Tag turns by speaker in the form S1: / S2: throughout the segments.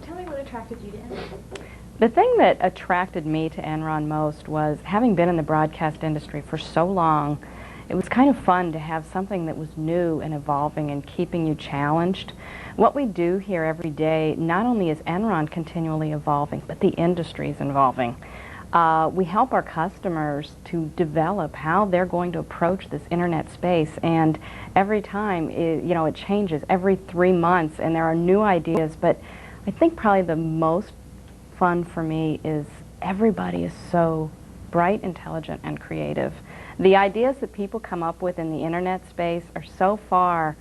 S1: tell me what attracted you to Enron.
S2: The thing that attracted me to Enron most was having been in the broadcast industry for so long. It was kind of fun to have something that was new and evolving and keeping you challenged. What we do here every day, not only is Enron continually evolving, but the industry is evolving. We help our customers to develop how they're going to approach this internet space, and every time it changes every 3 months, and there are new ideas. But I think probably the most fun for me is everybody is so bright, intelligent, and creative. The ideas that people come up with in the internet space are so far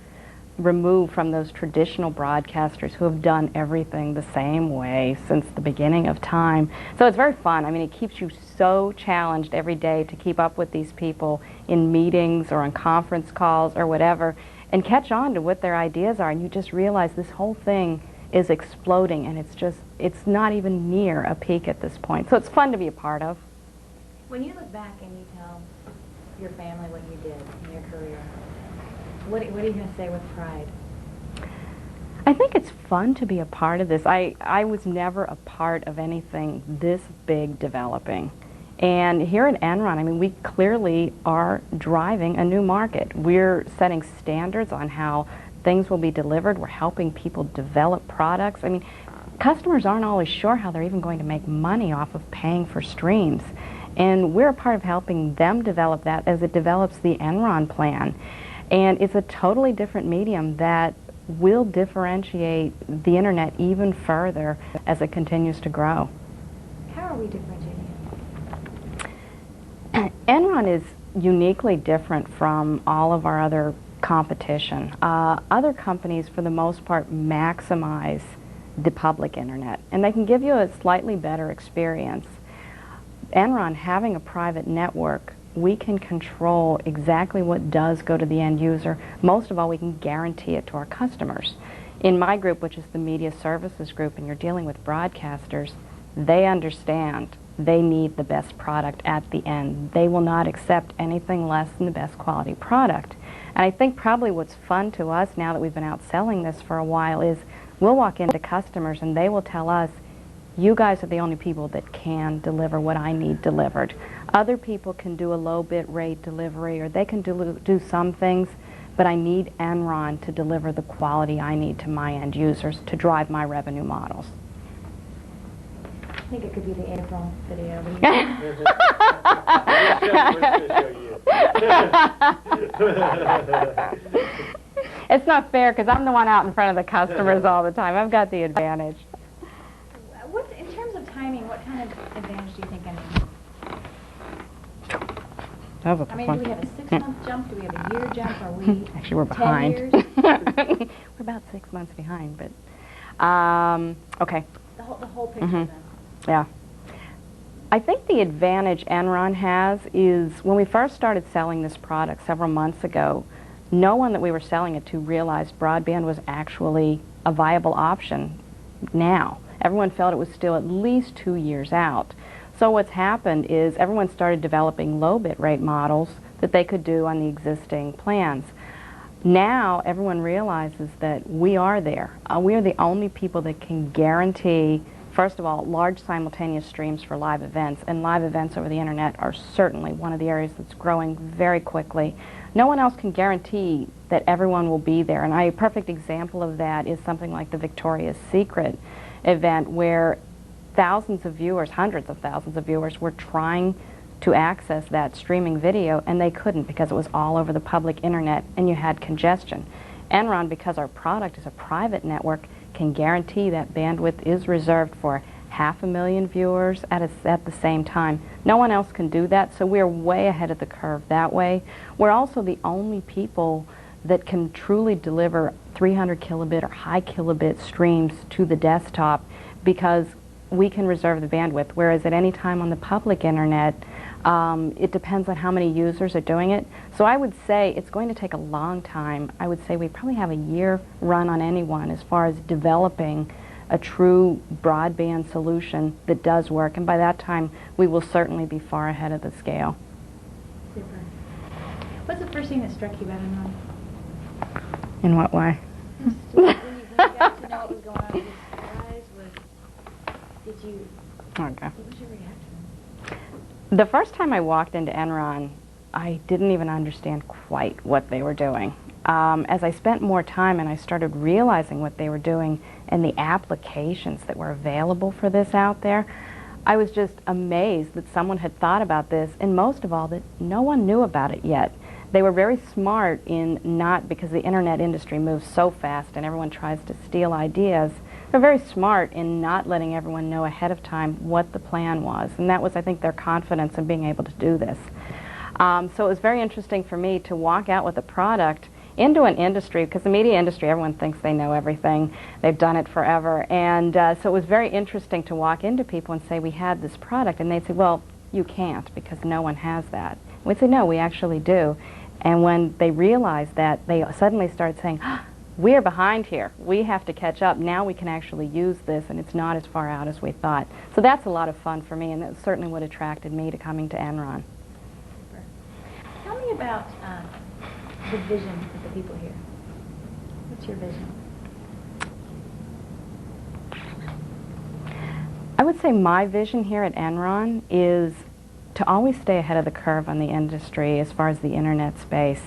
S2: removed from those traditional broadcasters who have done everything the same way since the beginning of time. So it's very fun. I mean, it keeps you so challenged every day to keep up with these people in meetings or on conference calls or whatever, and catch on to what their ideas are, and you just realize this whole thing is exploding, and it's not even near a peak at this point. So it's fun to be a part of.
S1: When you look back and you tell your family what you did in your career, what are you going to say with pride?
S2: I think it's fun to be a part of this. I was never a part of anything this big developing. And here at Enron, I mean, we clearly are driving a new market. We're setting standards on how things will be delivered. We're helping people develop products. I mean, customers aren't always sure how they're even going to make money off of paying for streams. And we're a part of helping them develop that as it develops the Enron plan. And it's a totally different medium that will differentiate the internet even further as it continues to grow.
S1: How are we differentiating it?
S2: Enron is uniquely different from all of our other competition. Other companies, for the most part, maximize the public internet, and they can give you a slightly better experience. Enron, having a private network, we can control exactly what does go to the end user. Most of all, we can guarantee it to our customers. In my group, which is the media services group, and you're dealing with broadcasters, they understand they need the best product at the end. They will not accept anything less than the best quality product. And I think probably what's fun to us now that we've been out selling this for a while is we'll walk into customers and they will tell us, you guys are the only people that can deliver what I need delivered. Other people can do a low bit rate delivery, or they can do some things, but I need Enron to deliver the quality I need to my end users to drive my revenue models.
S1: I think it could be the April video.
S2: It's not fair because I'm the one out in front of the customers all the time. I've got the advantage.
S1: In terms of timing, what kind of advantage do you think I mean, do we have a 6-month jump? Do we have a year jump? Are we
S2: actually, we're
S1: 10
S2: behind.
S1: years?
S2: We're about 6 months behind, but okay.
S1: The whole picture then.
S2: Yeah. I think the advantage Enron has is when we first started selling this product several months ago, no one that we were selling it to realized broadband was actually a viable option now. Everyone felt it was still at least 2 years out. So what's happened is everyone started developing low bit rate models that they could do on the existing plans. Now everyone realizes that we are there. We are the only people that can guarantee, first of all, large simultaneous streams for live events, and live events over the internet are certainly one of the areas that's growing very quickly. No one else can guarantee that everyone will be there, and a perfect example of that is something like the Victoria's Secret event, where thousands of viewers, hundreds of thousands of viewers, were trying to access that streaming video, and they couldn't because it was all over the public internet and you had congestion. Enron, because our product is a private network, can guarantee that bandwidth is reserved for 500,000 viewers at the same time. No one else can do that, so we're way ahead of the curve that way. We're also the only people that can truly deliver 300 kilobit or high kilobit streams to the desktop because we can reserve the bandwidth, whereas at any time on the public internet, it depends on how many users are doing it. So I would say it's going to take a long time. I would say we probably have a year run on anyone as far as developing a true broadband solution that does work, and by that time we will certainly be far ahead of the scale.
S1: Super. What's the first thing that struck you about Enron?
S2: In what way?
S1: When you got to know what was going on with these guys, you,
S2: Okay.
S1: what was your reaction?
S2: The first time I walked into Enron, I didn't even understand quite what they were doing. As I spent more time and I started realizing what they were doing and the applications that were available for this out there, I was just amazed that someone had thought about this, and most of all, that no one knew about it yet. They were very smart in not, because the internet industry moves so fast and everyone tries to steal ideas, they're very smart in not letting everyone know ahead of time what the plan was. And that was, I think, their confidence in being able to do this. So it was very interesting for me to walk out with a product into an industry, because the media industry, everyone thinks they know everything. They've done it forever. And so it was very interesting to walk into people and say, we had this product. And they'd say, well, you can't because no one has that. And we'd say, no, we actually do. And when they realized that, they suddenly started saying, we're behind here. We have to catch up. Now we can actually use this, and it's not as far out as we thought. So that's a lot of fun for me, and that's certainly what attracted me to coming to Enron.
S1: Super. Tell me about the vision of the people here. What's your vision?
S2: I would say my vision here at Enron is to always stay ahead of the curve on the industry as far as the internet space.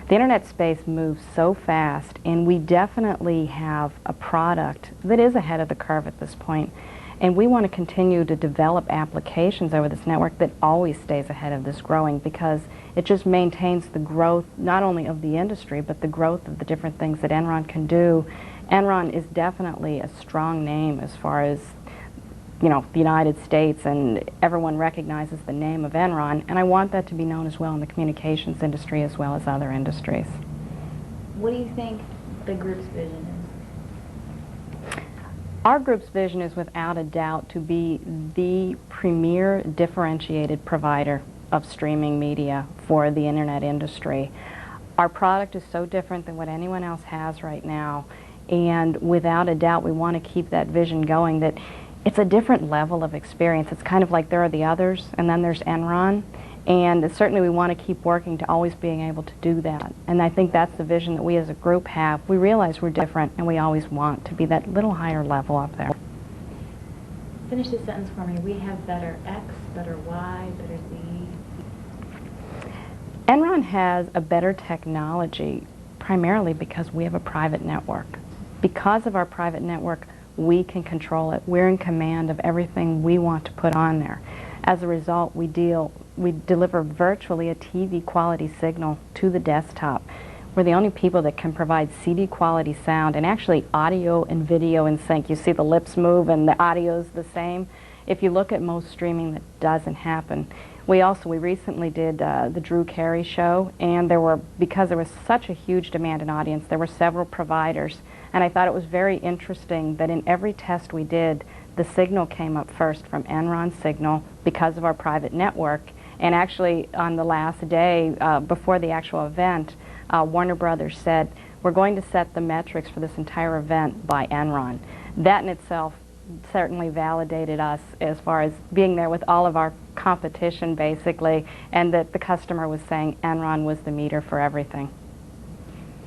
S2: The internet space moves so fast, and we definitely have a product that is ahead of the curve at this point. And we want to continue to develop applications over this network that always stays ahead of this growing, because it just maintains the growth not only of the industry, but the growth of the different things that Enron can do. Enron is definitely a strong name as far as, you know, the United States, and everyone recognizes the name of Enron, and I want that to be known as well in the communications industry as well as other industries.
S1: What do you think the group's vision is?
S2: Our group's vision is without a doubt to be the premier differentiated provider of streaming media for the internet industry. Our product is so different than what anyone else has right now, and without a doubt we want to keep that vision going, that it's a different level of experience. It's kind of like there are the others, and then there's Enron, and certainly we want to keep working to always being able to do that. And I think that's the vision that we as a group have. We realize we're different, and we always want to be that little higher level up there.
S1: Finish this sentence for me. We have better X, better Y, better Z.
S2: Enron has a better technology primarily because we have a private network. Because of our private network, we can control it. We're in command of everything we want to put on there. As a result, we deliver virtually a TV quality signal to the desktop. We're the only people that can provide CD quality sound, and actually audio and video in sync. You see the lips move and the audio's the same. If you look at most streaming, that doesn't happen. We recently did the Drew Carey show, and because there was such a huge demand in audience, there were several providers. And I thought it was very interesting that in every test we did, the signal came up first from Enron signal because of our private network. And actually, on the last day, before the actual event, Warner Brothers said, we're going to set the metrics for this entire event by Enron. That in itself certainly validated us as far as being there with all of our competition, basically, and that the customer was saying Enron was the meter for everything.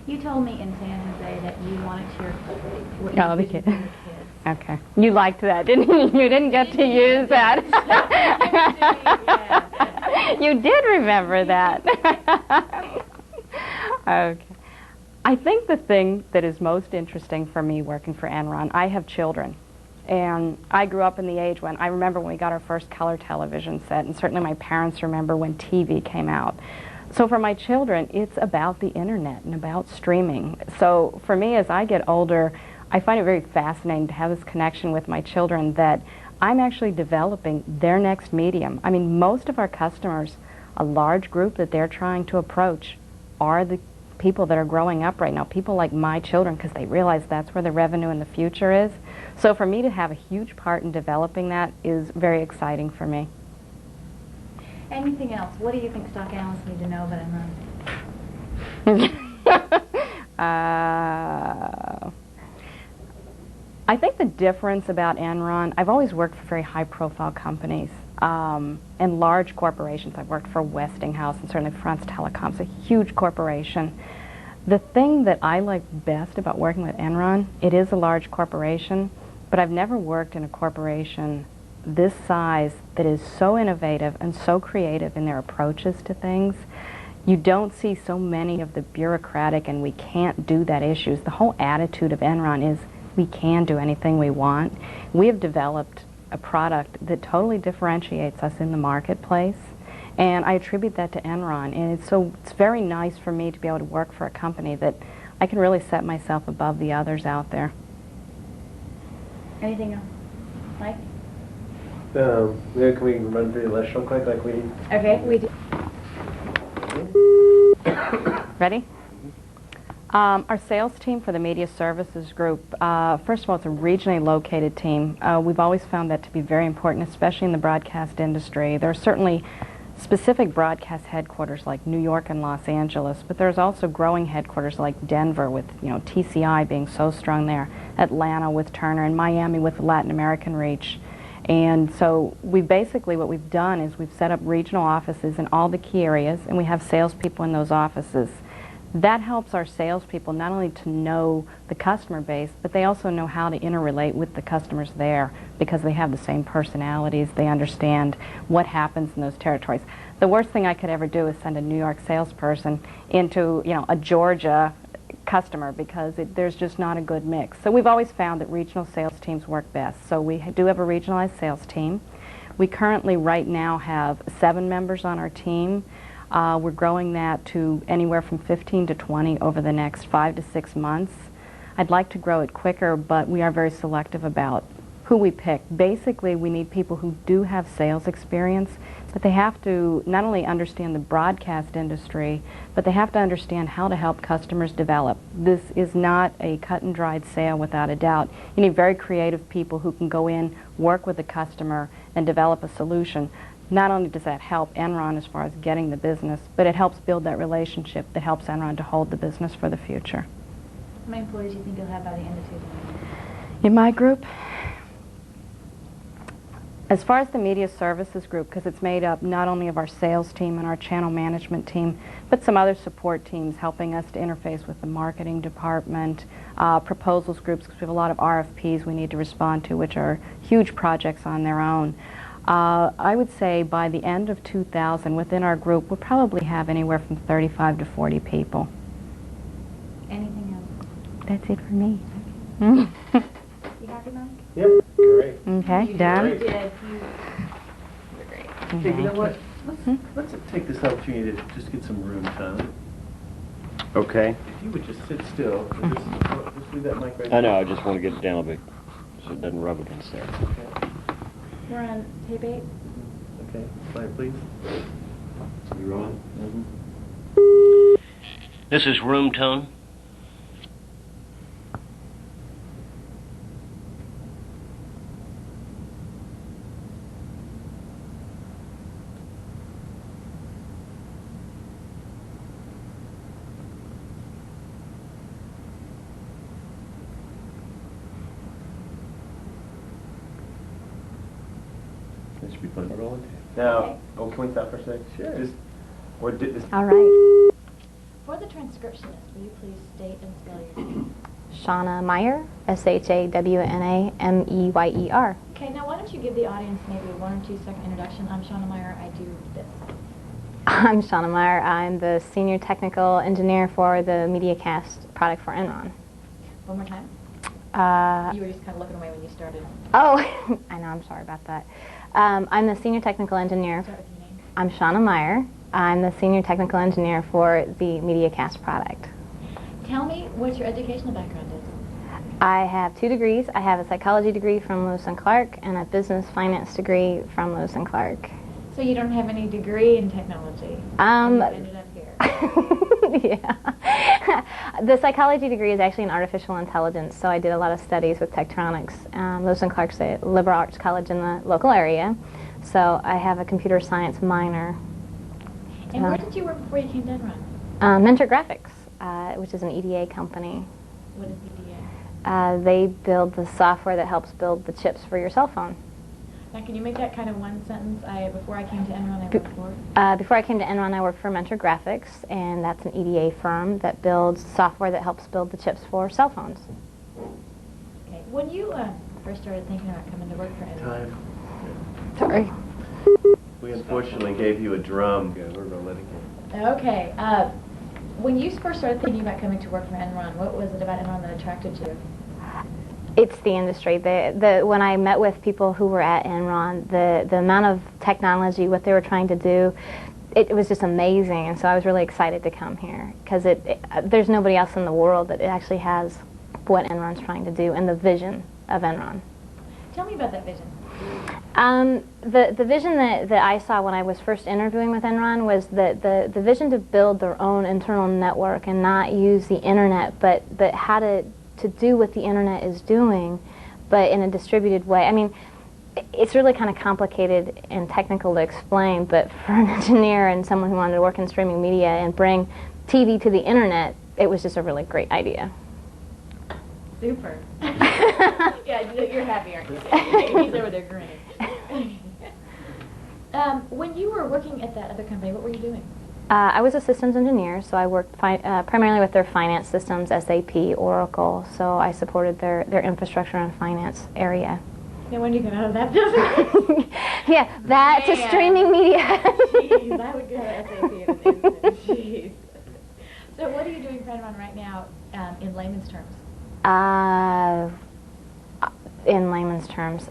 S1: You told me in San Jose that you wanted to share what
S2: Oh, the
S1: you did
S2: kid.
S1: with the kids.
S2: Okay. You liked that, didn't you? You didn't get to use that. You did remember that. Okay. I think the thing that is most interesting for me working for Enron, I have children. And I grew up in the age when, I remember when we got our first color television set, and certainly my parents remember when TV came out. So for my children, it's about the internet and about streaming. So for me, as I get older, I find it very fascinating to have this connection with my children that I'm actually developing their next medium. I mean, most of our customers, a large group that they're trying to approach are the people that are growing up right now, people like my children, because they realize that's where the revenue in the future is. So for me to have a huge part in developing that is very exciting for me.
S1: Anything else? What do you think stock analysts need to know about Enron?
S2: I think the difference about Enron, I've always worked for very high-profile companies and large corporations. I've worked for Westinghouse and certainly France Telecom's a huge corporation. The thing that I like best about working with Enron, it is a large corporation, but I've never worked in a corporation this size that is so innovative and so creative in their approaches to things. You don't see so many of the bureaucratic and we can't do that issues. The whole attitude of Enron is we can do anything we want. We have developed a product that totally differentiates us in the marketplace, and I attribute that to Enron. And it's very nice for me to be able to work for a company that I can really set myself above the others out there.
S1: Anything else? Mike?
S3: Yeah, can we run through the list real quick like we did?
S1: Okay, we do.
S2: Ready? Our sales team for the media services group, first of all, it's a regionally located team. We've always found that to be very important, especially in the broadcast industry. There are certainly specific broadcast headquarters like New York and Los Angeles, but there's also growing headquarters like Denver with, TCI being so strong there, Atlanta with Turner, and Miami with the Latin American reach. And so what we've done is we've set up regional offices in all the key areas, and we have salespeople in those offices. That helps our salespeople not only to know the customer base, but they also know how to interrelate with the customers there because they have the same personalities. They understand what happens in those territories. The worst thing I could ever do is send a New York salesperson into, a Georgia customer because there's just not a good mix. So we've always found that regional sales teams work best. So we do have a regionalized sales team. We currently right now have 7 members on our team. We're growing that to anywhere from 15 to 20 over the next 5 to 6 months. I'd like to grow it quicker, but we are very selective about who we pick. Basically, we need people who do have sales experience, but they have to not only understand the broadcast industry, but they have to understand how to help customers develop. This is not a cut and dried sale without a doubt. You need very creative people who can go in, work with the customer, and develop a solution. Not only does that help Enron as far as getting the business, but it helps build that relationship that helps Enron to hold the business for the future.
S1: How many employees do you think you'll have by the end of 2000?
S2: In my group, as far as the media services group, because it's made up not only of our sales team and our channel management team, but some other support teams helping us to interface with the marketing department, proposals groups, because we have a lot of RFPs we need to respond to, which are huge projects on their own. I would say by the end of 2000, within our group, we'll probably have anywhere from 35 to 40 people.
S1: Anything else?
S2: That's it for me.
S1: You happy, Mike?
S3: Yep, great.
S2: Okay,
S1: You
S2: done?
S1: did. You're great.
S3: Hey, you know what? Let's take this opportunity to just get some room time.
S4: Okay.
S3: If you would just sit still, just leave that mic right there.
S4: I know, I just want to get it down a bit so it doesn't rub against there.
S3: Okay.
S1: We're on tape 8.
S3: Okay, slide please.
S4: You rolling?
S3: Mm-hmm.
S4: This is room tone.
S3: This should be fun. Now, can we stop for a sec? Sure. This.
S2: All right.
S1: For the transcriptionist, will you please state and spell your name?
S5: Shawna Meyer, S-H-A-W-N-A-M-E-Y-E-R.
S1: Okay, now why don't you give the audience maybe a 1 or 2 second introduction. I'm Shawna Meyer. I do this.
S5: I'm Shawna Meyer. I'm the Senior Technical Engineer for the MediaCast product for Enron.
S1: One more time. You were just kind of looking away when you started.
S5: Oh, I know, I'm sorry about that. I'm the Senior Technical Engineer.
S1: Start with your name.
S5: I'm Shawna Meyer. I'm the Senior Technical Engineer for the MediaCast product.
S1: Tell me what your educational background is.
S5: I have 2 degrees. I have a psychology degree from Lewis & Clark and a business finance degree from Lewis & Clark.
S1: So you don't have any degree in technology? And you ended up here.
S5: Yeah. The psychology degree is actually in artificial intelligence, so I did a lot of studies with Tektronix. Lewis & Clark's a liberal arts college in the local area, so I have a computer science minor.
S1: And where did you work before you came to Enron?
S5: Mentor Graphics, which is an EDA company.
S1: What is EDA?
S5: They build the software that helps build the chips for your cell phone.
S1: Now, can you make that kind of one sentence? Before I came to Enron, I worked for?
S5: Before I came to Enron, I worked for Mentor Graphics, and that's an EDA firm that builds software that helps build the chips for cell phones.
S1: Okay. When you first started thinking about coming to work for Enron,
S3: Time.
S5: Sorry.
S3: We unfortunately gave you a drum. Yeah, we're gonna let it go.
S1: Okay. When you first started thinking about coming to work for Enron, what was it about Enron that attracted you?
S5: It's the industry. When I met with people who were at Enron, the amount of technology, what they were trying to do, it was just amazing. And so I was really excited to come here because there's nobody else in the world that actually has what Enron's trying to do and the vision of Enron.
S1: Tell me about that vision.
S5: The vision that I saw when I was first interviewing with Enron was the vision to build their own internal network and not use the internet, but how to do what the internet is doing, but in a distributed way. I mean, it's really kind of complicated and technical to explain, but for an engineer and someone who wanted to work in streaming media and bring TV to the internet, it was just a really great idea.
S1: Super. Yeah, you're happy, aren't you? He's over there grinning. When you were working at that other company, what were you doing?
S5: I was a systems engineer, so I worked primarily with their finance systems, SAP, Oracle, so I supported their infrastructure and finance area.
S1: Now, when did you get out of that business?
S5: Yeah, that to streaming media.
S1: Jeez, I would go to SAP in an instant. Jeez. So what are you doing for Enron right now in layman's terms?
S5: In layman's terms.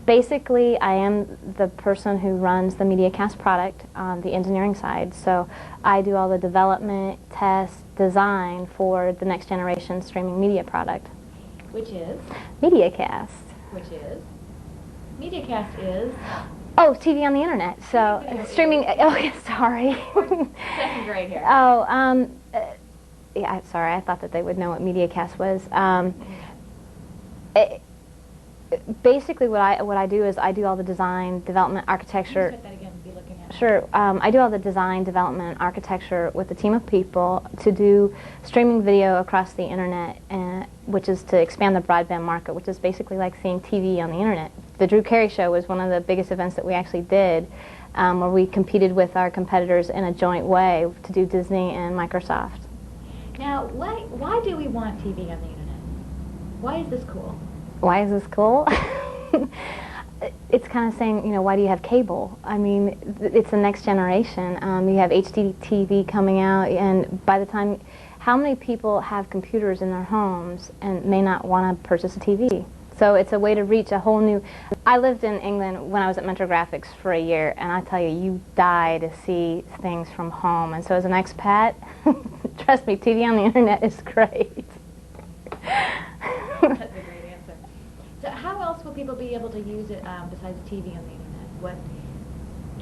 S5: Basically, I am the person who runs the MediaCast product on the engineering side. So I do all the development, test, design for the next generation streaming media product.
S1: Which is?
S5: MediaCast.
S1: Which is? MediaCast is?
S5: Oh, TV on the internet. So streaming. Oh, yeah, sorry.
S1: Second grade here.
S5: Oh, yeah. Sorry, I thought that they would know what MediaCast was. Basically, what I do is I do all the design, development, architecture.
S1: Check that again and be looking at it.
S5: Sure. I do all the design, development, and architecture with a team of people to do streaming video across the internet, which is to expand the broadband market, which is basically like seeing TV on the internet. The Drew Carey Show was one of the biggest events that we actually did, where we competed with our competitors in a joint way to do Disney and Microsoft.
S1: Now, why do we want TV on the internet? Why is this cool?
S5: Why is this cool? It's kind of saying, you know, why do you have cable? I mean, it's the next generation. You have HD TV coming out, and by the time, how many people have computers in their homes and may not want to purchase a TV? So it's a way to reach a whole new... I lived in England when I was at Mentor Graphics for a year, and I tell you, you die to see things from home. And so as an expat, trust me, TV on the internet is great.
S1: That's a great answer. So how else will people be able to use it besides TV on the internet?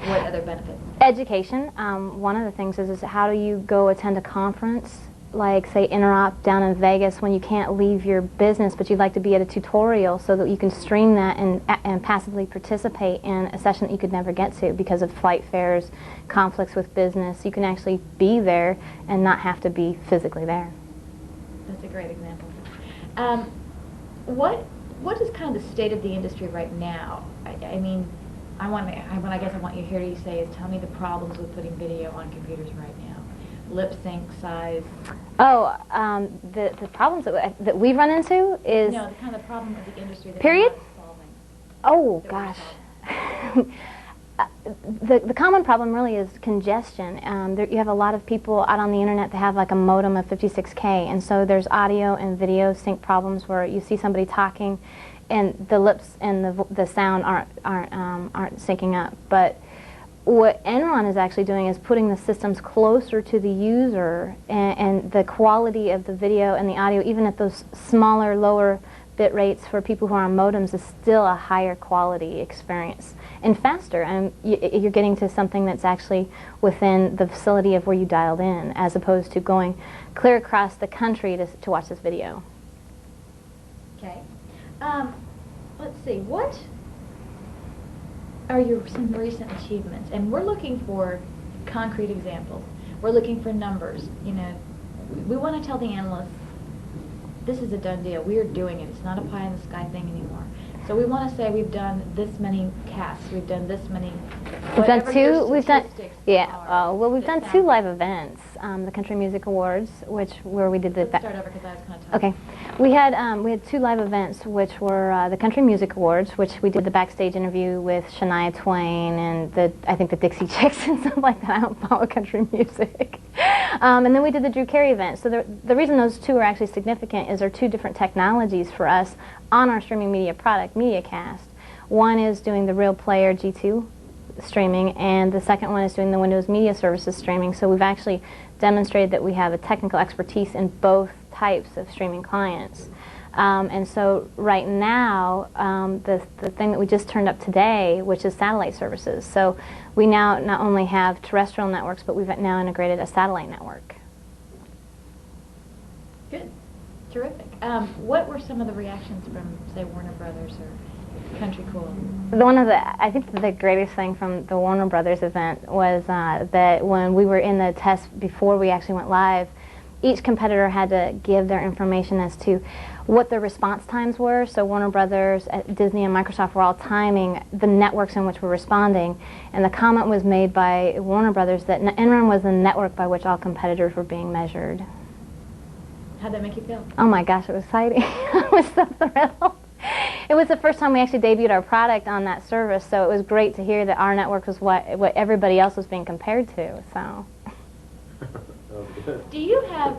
S1: What other benefits?
S5: Education. One of the things is how do you go attend a conference, like say Interop down in Vegas, when you can't leave your business but you'd like to be at a tutorial so that you can stream that and passively participate in a session that you could never get to because of flight fares, conflicts with business. You can actually be there and not have to be physically there.
S1: That's a great example. What is kind of the state of the industry right now? I mean, I guess I want you here to say is tell me the problems with putting video on computers right now. Lip sync, size.
S5: Oh, the problems that we run into is...
S1: No, the kind of problem of the industry that
S5: period?
S1: we're not solving.
S5: Oh, gosh. The common problem really is congestion. You have a lot of people out on the internet that have like a modem of 56K, and so there's audio and video sync problems where you see somebody talking and the lips and the sound aren't syncing up. But what Enron is actually doing is putting the systems closer to the user, and the quality of the video and the audio, even at those smaller, lower bit rates for people who are on modems, is still a higher quality experience and faster. And you're getting to something that's actually within the facility of where you dialed in, as opposed to going clear across the country to watch this video.
S1: Okay. Let's see. What are some recent achievements? And we're looking for concrete examples. We're looking for numbers. You know, we want to tell the analysts this is a done deal. We are doing it. It's not a pie in the sky thing anymore. So we want to say we've done this many casts. We've done this many.
S5: We've done two. We've done well. We've done two live events. The Country Music Awards, where we did the.
S1: Let's start over because I was kind of tired.
S5: Okay, we had two live events, which were the Country Music Awards, which we did the backstage interview with Shania Twain and I think the Dixie Chicks and stuff like that. I don't follow country music. And then we did the Drew Carey event. So the reason those two are actually significant is they're two different technologies for us on our streaming media product, MediaCast. One is doing the Real Player G2 streaming, and the second one is doing the Windows Media Services streaming. So we've actually demonstrated that we have a technical expertise in both types of streaming clients. And so right now, the thing that we just turned up today, which is satellite services. So we now not only have terrestrial networks, but we've now integrated a satellite network.
S1: Good. Terrific. What were some of the reactions from, say, Warner Brothers or Country Cool?
S5: I think the greatest thing from the Warner Brothers event was that when we were in the test before we actually went live, each competitor had to give their information as to what their response times were. So Warner Brothers, Disney, and Microsoft were all timing the networks in which we're responding. And the comment was made by Warner Brothers that Enron was the network by which all competitors were being measured.
S1: How'd that make you feel?
S5: Oh my gosh, it was exciting. I was so thrilled. It was the first time we actually debuted our product on that service, so it was great to hear that our network was what everybody else was being compared to. So.
S1: Do you have,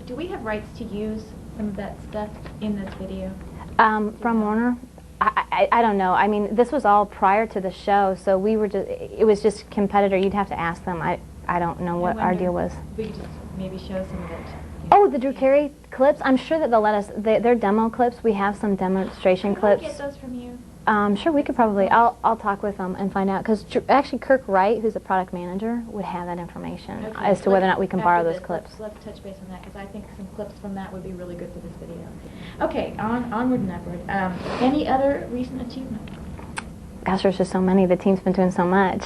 S1: do we have rights to use some of that stuff in this video?
S5: From Warner? I don't know. I mean, this was all prior to the show, so we were just, it was just competitor. You'd have to ask them. I don't know what our deal was.
S1: We could just maybe show some of it.
S5: Oh, the Drew Carey clips? I'm sure that they'll let us, they're demo clips. We have some demonstration clips.
S1: Can we get those from you?
S5: Sure, we could probably, I'll talk with them and find out, because actually Kirk Wright, who's a product manager, would have that information as to whether or not we can borrow those clips.
S1: Let's touch base on that, because I think some clips from that would be really good for this video. Okay, onward and upward. Any other recent achievement?
S5: Gosh, there's just so many. The team's been doing so much.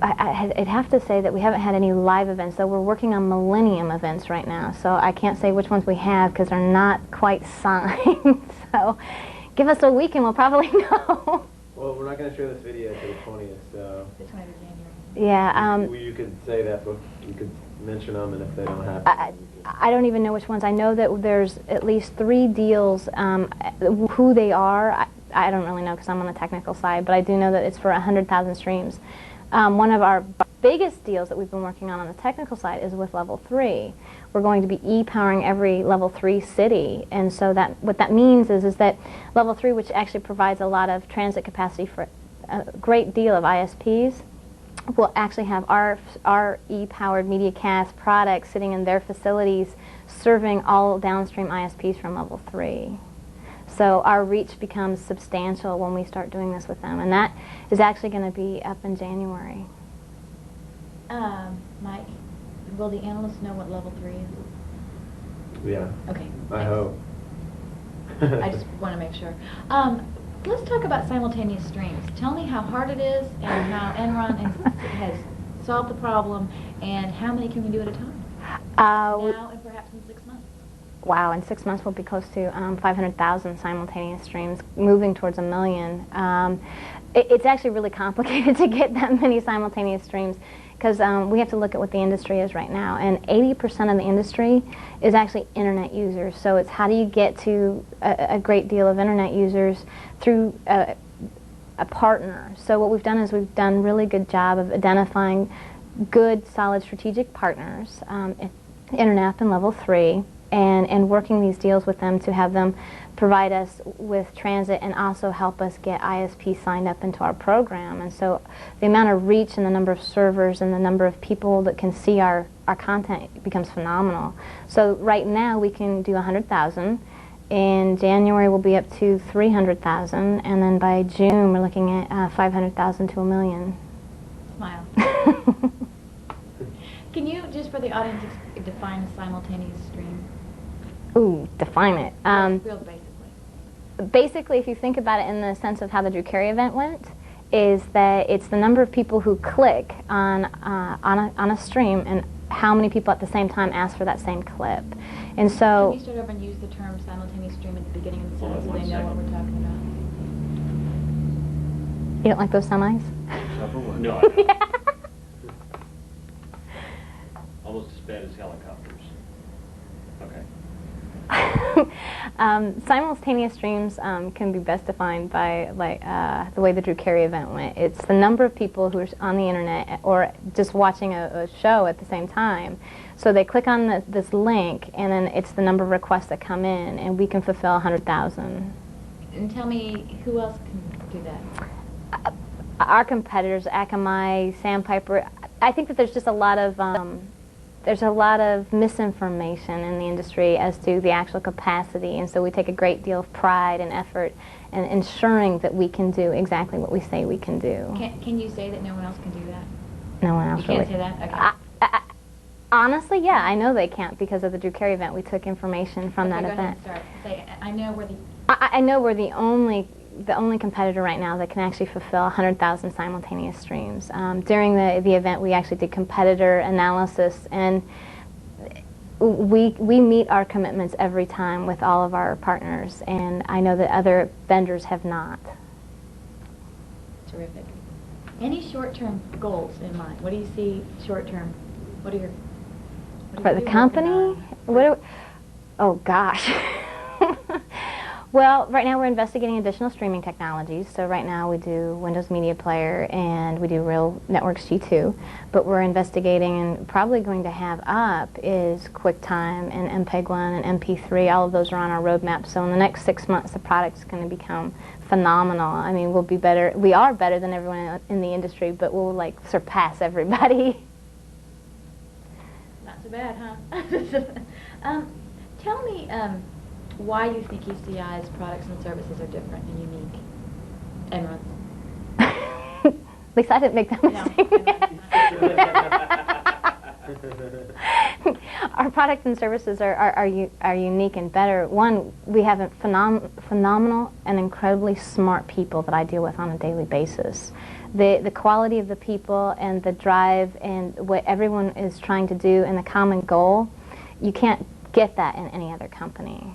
S5: I'd have to say that we haven't had any live events, though we're working on Millennium events right now, so I can't say which ones we have because they're not quite signed. So give us a week and we'll probably know.
S3: Well, we're not going to show this video until the 20th, so...
S1: The 20th of January.
S5: Yeah.
S3: You could say that, but you could mention them, and if they don't happen...
S5: I don't even know which ones. I know that there's at least 3 deals. Who they are, I don't really know because I'm on the technical side, but I do know that it's for 100,000 streams. One of our biggest deals that we've been working on the technical side is with Level 3. We're going to be e-powering every Level 3 city, and so what that means is that Level 3, which actually provides a lot of transit capacity for a great deal of ISPs, will actually have our e-powered MediaCast products sitting in their facilities serving all downstream ISPs from Level 3. So our reach becomes substantial when we start doing this with them, and that is actually going to be up in January.
S1: Mike, will the analysts know what Level 3 is?
S3: Yeah.
S1: Okay.
S3: I hope.
S1: I just want to make sure. Let's talk about simultaneous streams. Tell me how hard it is and how Enron has solved the problem, and how many can we do at a time? Now and perhaps in 6 months.
S5: Wow, in 6 months we'll be close to 500,000 simultaneous streams, moving towards 1 million. It's actually really complicated to get that many simultaneous streams because we have to look at what the industry is right now, and 80% of the industry is actually internet users. So it's how do you get to a great deal of internet users through a partner. So what we've done is we've done a really good job of identifying good, solid strategic partners, Internet and Level 3, and working these deals with them to have them provide us with transit and also help us get ISP signed up into our program. And so the amount of reach and the number of servers and the number of people that can see our content becomes phenomenal. So right now we can do 100,000. In January we'll be up to 300,000, and then by June we're looking at 500,000 to 1 million.
S1: Smile. Can you, just for the audience, define a simultaneous stream?
S5: Ooh, define it.
S1: Real basically.
S5: Basically, if you think about it in the sense of how the Drew Carey event went, is that it's the number of people who click on a stream and how many people at the same time ask for that same clip. And so...
S1: Can you start over and use the term simultaneous stream at the beginning of the sentence so
S4: on
S1: they know what we're talking about?
S5: You don't like those semis?
S4: No, I don't. Almost as bad as helicopters. Okay.
S5: Simultaneous streams can be best defined by the way the Drew Carey event went. It's the number of people who are on the internet or just watching a show at the same time. So they click on this link, and then it's the number of requests that come in, and we can fulfill 100,000.
S1: And tell me, who else can do that?
S5: Our competitors, Akamai, Sandpiper. I think that there's just a lot of misinformation in the industry as to the actual capacity, and so we take a great deal of pride and effort in ensuring that we can do exactly what we say we can do.
S1: Can you say that no one else can do that?
S5: No one else
S1: You can't
S5: really.
S1: say that? Okay.
S5: Honestly, yeah, I know they can't because of the Drew Carey event. We took information from
S1: Okay,
S5: that
S1: go
S5: event.
S1: ahead and start. Say, I know where the...
S5: I know we're the only competitor right now that can actually fulfill 100,000 simultaneous streams. During the event, we actually did competitor analysis, and we meet our commitments every time with all of our partners, and I know that other vendors have not.
S1: Terrific. Any short-term goals in mind? What do you see short-term? What are your...
S5: For the company? Oh gosh. Well, right now we're investigating additional streaming technologies. So right now we do Windows Media Player and we do Real Networks G2. But we're investigating and probably going to have up is QuickTime and MPEG-1 and MP3. All of those are on our roadmap. So in the next 6 months, the product's going to become phenomenal. I mean, we'll be better. We are better than everyone in the industry, but we'll like surpass everybody.
S1: Not so bad, huh? Tell me why you think ECI's products and services are different and unique. Enron's.
S5: At least I didn't make that mistake. Our products and services are unique and better. One, we have a phenomenal and incredibly smart people that I deal with on a daily basis. The quality of the people and the drive and what everyone is trying to do and the common goal, you can't get that in any other company.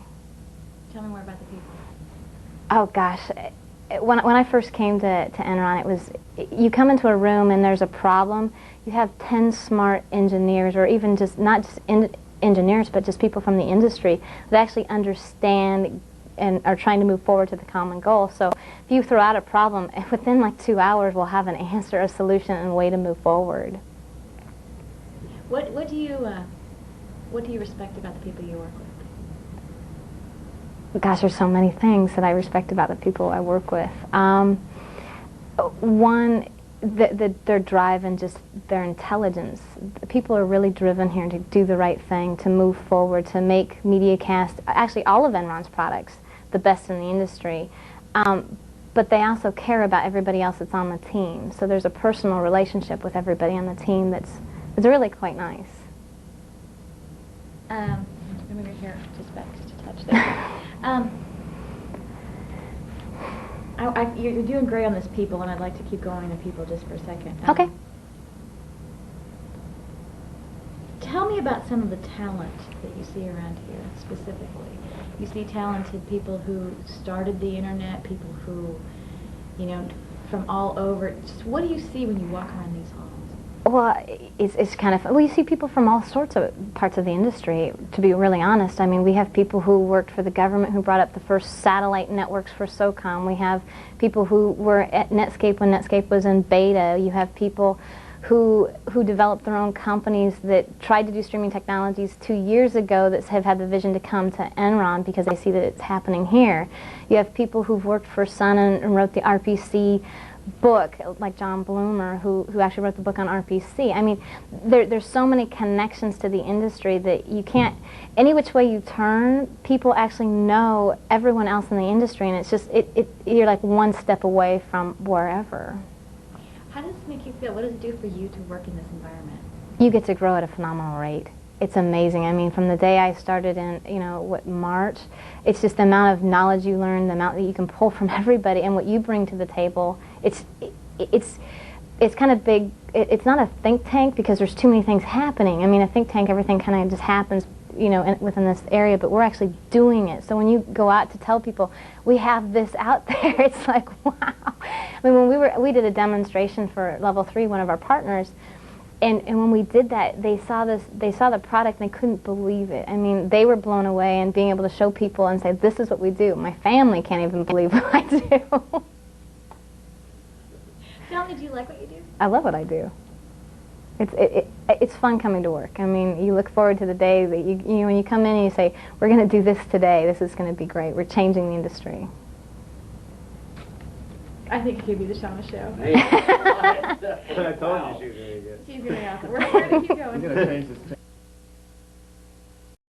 S1: Tell me more about the people.
S5: Oh gosh, when I first came to Enron, it was, you come into a room and there's a problem, you have 10 smart engineers, or even just, not just engineers, but just people from the industry that actually understand and are trying to move forward to the common goal. So if you throw out a problem, within like 2 hours we'll have an answer, a solution, and a way to move forward.
S1: What do you respect about the people you work with?
S5: Gosh, there's so many things that I respect about the people I work with. One, their drive and just their intelligence. People are really driven here to do the right thing, to move forward, to make MediaCast, actually all of Enron's products, the best in the industry. But they also care about everybody else that's on the team. So there's a personal relationship with everybody on the team that's really quite nice.
S1: Let me go here, just back just a touch there. You're doing great on this people, and I'd like to keep going on people just for a second.
S5: Okay.
S1: Tell me about some of the talent that you see around here, specifically. You see talented people who started the internet, people who, from all over. Just what do you see when you walk around these halls?
S5: Well, it's kind of, well, you see people from all sorts of parts of the industry, to be really honest. I mean, we have people who worked for the government who brought up the first satellite networks for SOCOM. We have people who were at Netscape when Netscape was in beta. You have people who developed their own companies that tried to do streaming technologies 2 years ago that have had the vision to come to Enron because they see that it's happening here. You have people who've worked for Sun and wrote the RPC book, like John Bloomer, who actually wrote the book on RPC. I mean, there's so many connections to the industry that you can't, any which way you turn, people actually know everyone else in the industry, and it's just, you're like one step away from wherever.
S1: How does this make you feel? What does it do for you to work in this environment?
S5: You get to grow at a phenomenal rate. It's amazing. I mean, from the day I started in, March, it's just the amount of knowledge you learn, the amount that you can pull from everybody, and what you bring to the table. it's kind of big. It's not a think tank because there's too many things happening. I mean, a think tank, everything kind of just happens, you know, within this area, but we're actually doing it. So when you go out to tell people, we have this out there, it's like, wow. I mean, when we did a demonstration for Level 3, one of our partners, and when we did that, they saw the product and they couldn't believe it. I mean, they were blown away, and being able to show people and say, this is what we do. My family can't even believe what I do.
S1: Tell me, do you like what you do?
S5: I love what I do. It's fun coming to work. I mean, you look forward to the day that you know, when you come in and you say, we're going to do this today. This is going to be great. We're changing the industry.
S1: I think it could be the Shawna show.
S3: I told you she was going to get.
S1: She's going to go. We're going to keep going.
S3: I'm going to change this.